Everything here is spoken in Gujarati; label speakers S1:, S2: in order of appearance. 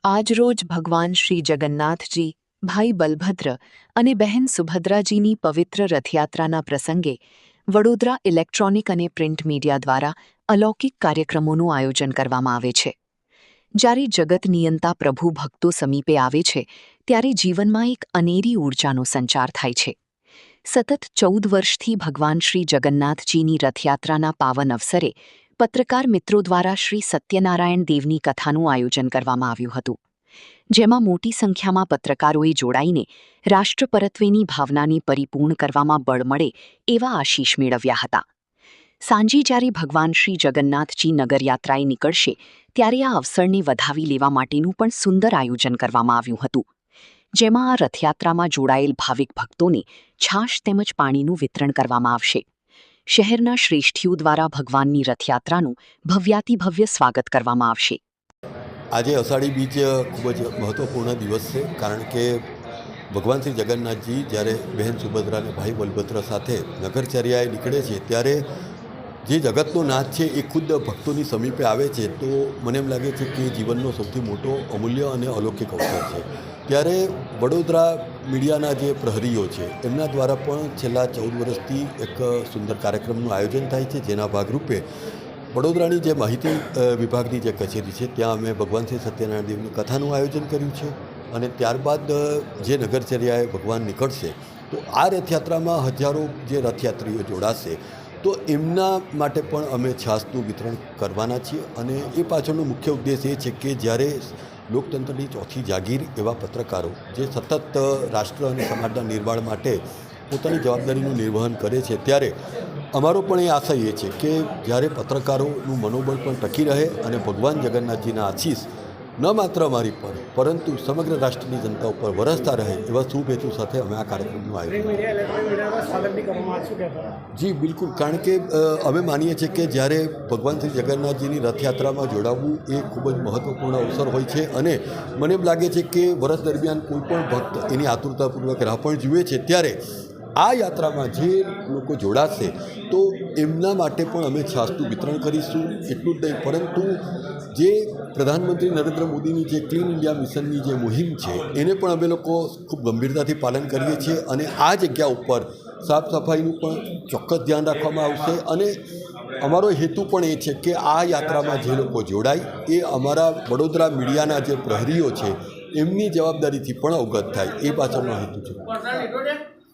S1: આજરોજ ભગવાન શ્રી જગન્નાથજી, ભાઈ બલભદ્ર અને બહેન સુભદ્રાજીની પવિત્ર રથયાત્રાના પ્રસંગે વડોદરા ઇલેક્ટ્રોનિક અને પ્રિન્ટ મીડિયા દ્વારા અલૌકિક કાર્યક્રમોનું આયોજન કરવામાં આવે છે. જ્યારે જગત નિયંતા પ્રભુ ભક્તો સમીપે આવે છે ત્યારે જીવનમાં એક અનેરી ઊર્જાનો સંચાર થાય છે. સતત 14 વર્ષથી ભગવાન શ્રી જગન્નાથજીની રથયાત્રાના પાવન અવસરે પત્રકાર મિત્રો દ્વારા શ્રી સત્યનારાયણ દેવની કથાનું આયોજન કરવામાં આવ્યું હતું, જેમાં મોટી સંખ્યામાં પત્રકારોએ જોડાઈને રાષ્ટ્રપરત્વેની ભાવનાને પરિપૂર્ણ કરવામાં બળ મળે એવા આશીષ મેળવ્યા હતા. સાંજે જ્યારે ભગવાન શ્રી જગન્નાથજી નગરયાત્રાએ નીકળશે ત્યારે આ અવસરને વધાવી લેવા માટેનું પણ સુંદર આયોજન કરવામાં આવ્યું હતું, જેમાં આ રથયાત્રામાં જોડાયેલ ભાવિક ભક્તોને છાશ તેમજ પાણીનું વિતરણ કરવામાં આવશે. શહેરના શ્રેષ્ઠીઓ દ્વારા ભગવાનની રથયાત્રાનું ભવ્યાતિભવ્ય સ્વાગત કરવામાં આવશે.
S2: આજે અષાઢી બીજ ખૂબ જ મહત્ત્વપૂર્ણ દિવસ છે, કારણ કે ભગવાન શ્રી જગન્નાથજી જ્યારે બહેન સુભદ્રા અને ભાઈ બલભદ્ર સાથે નગરચર્યાએ નીકળે છે ત્યારે જે જગતનો નાથ છે એ ખુદ ભક્તોની સમીપે આવે છે, તો મને એમ લાગે છે કે જીવનનો સૌથી મોટો અમૂલ્ય અને અલૌકિક અવસર છે. ત્યારે વડોદરા મીડિયાના જે પ્રહરીઓ છે એમના દ્વારા પણ છેલ્લા 14 વર્ષથી એક સુંદર કાર્યક્રમનું આયોજન થાય છે, જેના ભાગરૂપે વડોદરાની જે માહિતી વિભાગની જે કચેરી છે ત્યાં અમે ભગવાન શ્રી સત્યનારાયણ દેવની કથાનું આયોજન કર્યું છે. અને ત્યારબાદ જે નગરચર્યાએ ભગવાન નીકળશે તો આ રથયાત્રામાં હજારો જે રથયાત્રીઓ જોડાશે તો એમના માટે પણ અમે છાશનું વિતરણ કરવાના છીએ. અને એ પાછળનો મુખ્ય ઉદ્દેશ એ છે કે જ્યારે લોકતંત્રની ચોથી જાગીર એવા પત્રકારો જે સતત રાષ્ટ્ર અને સમાજના નિર્માણ માટે પોતાની જવાબદારીનું નિર્વહન કરે છે, ત્યારે અમારો પણ એ આશય એ છે કે જ્યારે પત્રકારોનું મનોબળ પણ ટકી રહે અને ભગવાન જગન્નાથજીના આશીષ ન માત્ર અમારી પર પરંતુ સમગ્ર રાષ્ટ્રની જનતા ઉપર વરસતા રહે એવા શુભ હેતુ સાથે અમે આ કાર્યક્રમનું આયોજન. જી બિલકુલ, કારણ કે અમે માનીએ છીએ કે જ્યારે ભગવાન શ્રી જગન્નાથજીની રથયાત્રામાં જોડાવવું એ ખૂબ જ મહત્ત્વપૂર્ણ અવસર હોય છે. અને મને એમ લાગે છે કે વર્ષ દરમિયાન કોઈ પણ ભક્ત એની આતુરતાપૂર્વક રાહ પણ જુએ છે, ત્યારે આ યાત્રામાં જે લોકો જોડાશે તો એમના માટે પણ અમે છાશનું વિતરણ કરીશું. એટલું જ નહીં, પરંતુ જે પ્રધાનમંત્રી નરેન્દ્ર મોદીની જે ક્લીન ઇન્ડિયા મિશનની જે મુહિમ છે એને પણ અમે લોકો ખૂબ ગંભીરતાથી પાલન કરીએ છીએ. અને આ જગ્યા ઉપર સાફ સફાઈનું પણ ચોક્કસ ધ્યાન રાખવામાં આવશે. અને અમારો હેતુ પણ એ છે કે આ યાત્રામાં જે લોકો જોડાય એ અમારા વડોદરા મીડિયાના જે પ્રહરીઓ છે એમની જવાબદારીથી પણ અવગત થાય, એ પાછળનો હેતુ છે.